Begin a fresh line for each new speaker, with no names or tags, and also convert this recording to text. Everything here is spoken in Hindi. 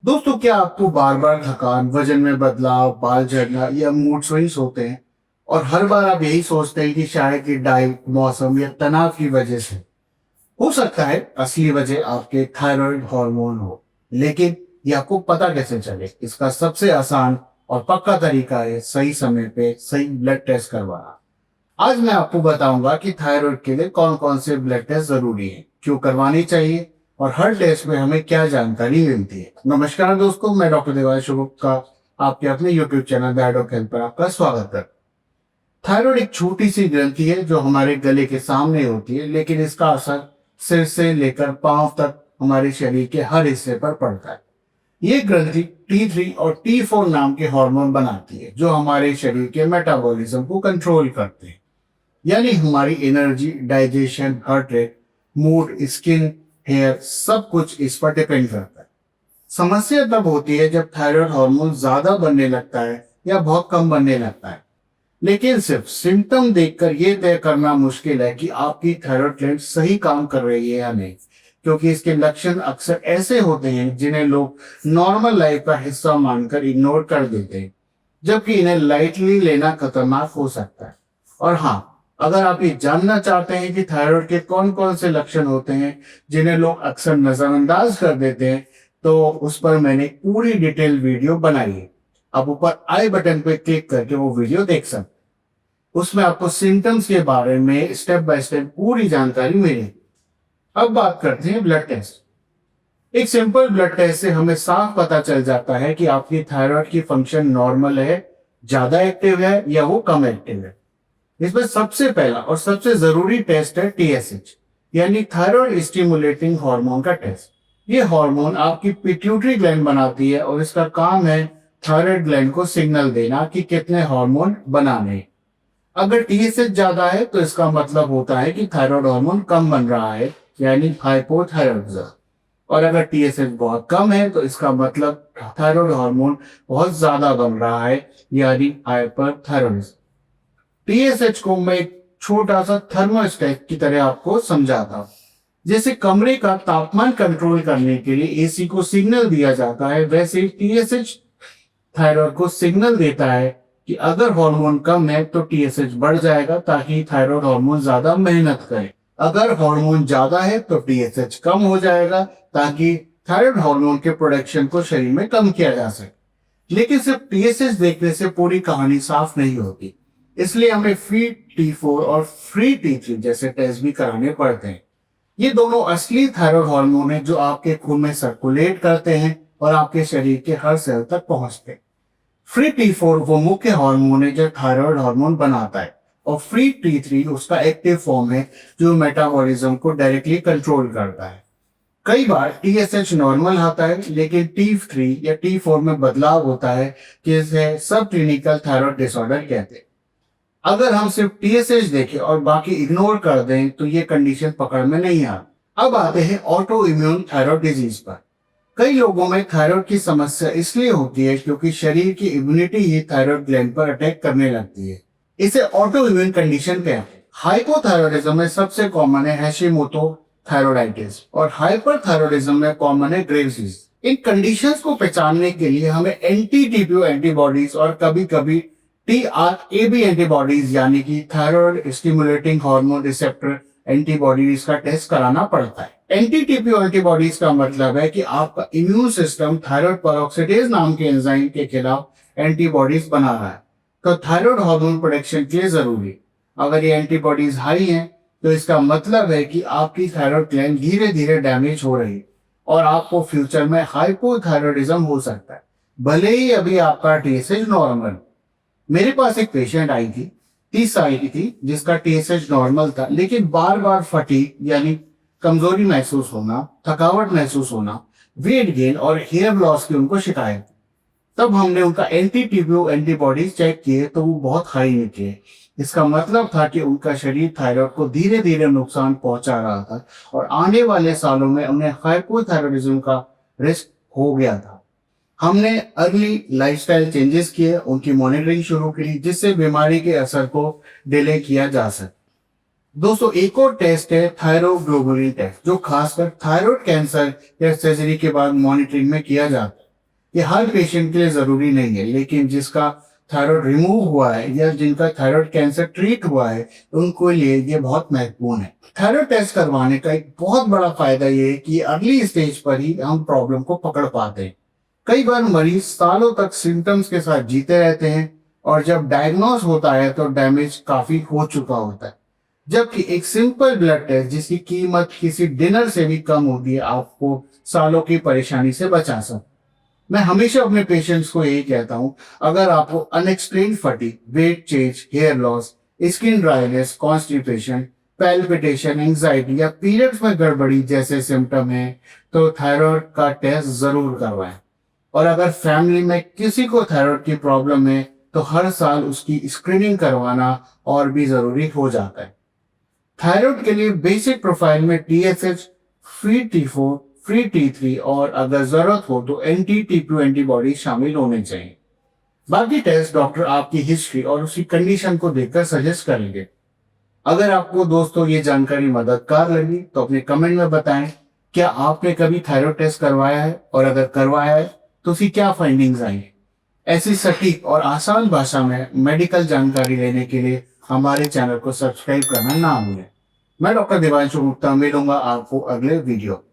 दोस्तों, क्या आपको बार बार थकान, वजन में बदलाव, बाल झड़ना या मूड स्विंग्स होते हैं और हर बार आप यही सोचते हैं कि शायद ये डाइट, मौसम या तनाव की वजह से हो सकता है असली वजह आपके थायराइड हार्मोन हो। लेकिन ये आपको पता कैसे चले? इसका सबसे आसान और पक्का तरीका है सही समय पे सही ब्लड टेस्ट करवाना। आज मैं आपको बताऊंगा कि थायराइड के लिए कौन कौन से ब्लड टेस्ट जरूरी हैं, क्यों करवानी चाहिए और हर टेस्ट में हमें क्या जानकारी मिलती है। नमस्कार दोस्तों, मैं डॉक्टर देवांशु गुप्ता आपके अपने यूट्यूब चैनल डायडॉक हेल्थ पर आपका स्वागत है। थायराइड एक छोटी सी ग्रंथि है जो हमारे गले के सामने होती है, लेकिन इसका असर सिर से लेकर पांव तक हमारे शरीर के हर हिस्से पर पड़ता है। ये ग्रंथि T3 और T4 नाम के हार्मोन बनाती है जो हमारे शरीर के मेटाबॉलिज्म को कंट्रोल करते हैं। यानी हमारी energy, digestion, heart rate, mood, skin, hair सब कुछ इस पर डिपेंड करता है। समस्या तब होती है जब थायराइड हार्मोन ज्यादा बनने लगता है या बहुत कम बनने लगता है। लेकिन सिर्फ सिम्टम देखकर यह तय करना मुश्किल है कि आपकी थायराइड ग्लैंड सही काम कर रही है या नहीं, क्योंकि इसके लक्षण अक्सर ऐसे होते हैं जिन्हें लोग नॉर्मल लाइफ का हिस्सा मानकर इग्नोर कर देते हैं, जबकि इन्हें लाइटली लेना खतरनाक हो सकता है। और हाँ, अगर आप ये जानना चाहते हैं कि थायराइड के कौन कौन से लक्षण होते हैं जिन्हें लोग अक्सर नजरअंदाज कर देते हैं, तो उस पर मैंने पूरी डिटेल वीडियो बनाई है। आप ऊपर आई बटन पर क्लिक करके वो वीडियो देख सकते हैं। उसमें आपको सिम्टम्स के बारे में स्टेप बाय स्टेप पूरी जानकारी मिलेगी। अब बात करते हैं ब्लड टेस्ट। एक सिंपल ब्लड टेस्ट से हमें साफ पता चल जाता है कि आपकी थायराइड की फंक्शन नॉर्मल है, ज्यादा एक्टिव है या वो कम एक्टिव है। इसमें सबसे पहला और सबसे जरूरी टेस्ट है TSH, यानी थायराइड स्टिमुलेटिंग हार्मोन का टेस्ट। ये हार्मोन आपकी पिट्यूटरी ग्लैंड बनाती है और इसका काम है थायराइड ग्लैंड को सिग्नल देना कि कितने हार्मोन बनाने हैं। अगर TSH ज्यादा है तो इसका मतलब होता है कि थायराइड हार्मोन कम बन रहा है, यानी हाइपोथायराइडिज्म। और अगर TSH बहुत कम है तो इसका मतलब थायराइड हार्मोन बहुत ज्यादा बन रहा है, यानी हाइपरथायराइडिज्म। TSH को मैं एक छोटा सा थर्मोस्टेट की तरह आपको समझाता हूँ। जैसे कमरे का तापमान कंट्रोल करने के लिए AC को सिग्नल दिया जाता है, वैसे TSH थायराइड को सिग्नल देता है कि अगर हार्मोन कम है तो TSH बढ़ जाएगा ताकि थायराइड हार्मोन ज्यादा मेहनत करे। अगर हार्मोन ज्यादा है तो TSH कम हो जाएगा ताकि थायराइड हार्मोन के प्रोडक्शन को शरीर में कम किया जा सके। लेकिन सिर्फ TSH देखने से पूरी कहानी साफ नहीं होती, इसलिए हमें फ्री T4 और फ्री T3 जैसे टेस्ट भी कराने पड़ते हैं। ये दोनों असली थायराइड हार्मोन है जो आपके खून में सर्कुलेट करते हैं और आपके शरीर के हर सेल तक पहुंचते हैं। फ्री T4 वो मुख्य हार्मोन है जो थायराइड हार्मोन बनाता है, और फ्री T3 उसका एक्टिव फॉर्म है जो मेटाबॉलिज्म को डायरेक्टली कंट्रोल करता है। कई बार TSH नॉर्मल आता है, लेकिन T3 या T4 में बदलाव होता है, जिसे सब क्लिनिकल थायराइड डिसऑर्डर कहते हैं। अगर हम सिर्फ TSH देखें और बाकी इग्नोर कर दें तो ये कंडीशन पकड़ में नहीं आती। अब आते हैं ऑटो इम्यून थायराइड डिजीज पर। कई लोगों में थायराइड की समस्या इसलिए होती है क्योंकि शरीर की इम्यूनिटी ही थायराइड ग्लैंड पर अटैक करने लगती है। इसे ऑटो इम्यून कंडीशन कहते हैं। हाइपोथायराइडिज्म में सबसे कॉमन है हैशिमोटो थायराइडाइटिस और हाइपरथायराइडिज्म में कॉमन है ग्रेव्स डिजीज। इन कंडीशंस को पहचानने के लिए हमें एंटी-TPO एंटीबॉडीज और कभी कभी TRAB एंटीबॉडीज यानी कि thyroid stimulating hormone receptor antibodies का टेस्ट कराना पड़ता है। एंटी-TPO एंटीबॉडीज का मतलब है कि आपका इम्यून सिस्टम थायराइड पेरोक्सिडेज नाम के एंजाइम के खिलाफ एंटीबॉडीज बना रहा है, तो थायराइड हार्मोन प्रोडक्शन के लिए जरूरी। अगर ये एंटीबॉडीज हाई हैं तो इसका मतलब है कि आपकी थायराइड ग्लैंड धीरे धीरे डैमेज हो रही है और आपको फ्यूचर में हाइपोथायराइडिज्म हो सकता है, भले ही अभी आपका TSH नॉर्मल। मेरे पास एक पेशेंट आई थी, 30 साल की थी, जिसका TSH नॉर्मल था, लेकिन बार बार फटीग यानी कमजोरी महसूस होना, थकावट महसूस होना, वेट गेन और हेयर लॉस की उनको शिकायत। तब हमने उनका एंटी-TPO एंटीबॉडीज चेक किए तो वो बहुत हाई निकले। इसका मतलब था कि उनका शरीर थायराइड को धीरे धीरे नुकसान पहुंचा रहा था और आने वाले सालों में उन्हें हाइपोथायराइडिज्म का रिस्क हो गया था। हमने अर्ली लाइफस्टाइल चेंजेस किए, उनकी मॉनिटरिंग शुरू की, जिससे बीमारी के असर को डिले किया जा सके। दोस्तों, एक और टेस्ट है थायरोग्लोबुलिन टेस्ट, जो खासकर थायराइड कैंसर या सर्जरी के बाद मॉनिटरिंग में किया जाता है। कि हर पेशेंट के लिए जरूरी नहीं है, लेकिन जिसका थायराइड रिमूव हुआ है या जिनका थायराइड कैंसर ट्रीट हुआ है उनको लिए ये बहुत महत्वपूर्ण है। थायराइड टेस्ट करवाने का एक बहुत बड़ा फायदा ये है कि अर्ली स्टेज पर ही हम प्रॉब्लम को पकड़ पाते हैं। कई बार मरीज सालों तक सिम्टम्स के साथ जीते रहते हैं और जब डायग्नोस होता है तो डैमेज काफी हो चुका होता है। जबकि एक सिंपल ब्लड टेस्ट जिसकी कीमत किसी डिनर से भी कम होती है आपको सालों की परेशानी से बचा सकता। मैं हमेशा अपने पेशेंट्स को यही कहता हूं, अगर आपको unexplained fatigue, weight change, hair loss, skin dryness, constipation, palpitation, anxiety या पीरियड्स में गड़बड़ी जैसे सिम्टम है तो थायराइड का टेस्ट जरूर करवाएं। और अगर फैमिली में किसी को थायराइड की प्रॉब्लम है तो हर साल उसकी स्क्रीनिंग करवाना और भी जरूरी हो जाता है। थायराइड के लिए बेसिक प्रोफाइल में TSH, free T4, free T3 और अगर जरूरत हो तो NT-TP एंटीबॉडी शामिल होने चाहिए। बाकी टेस्ट डॉक्टर आपकी हिस्ट्री और उसकी कंडीशन को देखकर सजेस्ट करेंगे। अगर आपको दोस्तों ये जानकारी मददगार लगी तो अपने कमेंट में बताएं, क्या आपने कभी थायराइड टेस्ट करवाया है और अगर करवाया है तो उसकी क्या फाइंडिंग्स आई। ऐसी सटीक और आसान भाषा में मेडिकल जानकारी लेने के लिए हमारे चैनल को सब्सक्राइब करना ना भूलें। मैं डॉक्टर देवांशु गुप्ता मिलूंगा आपको अगले वीडियो।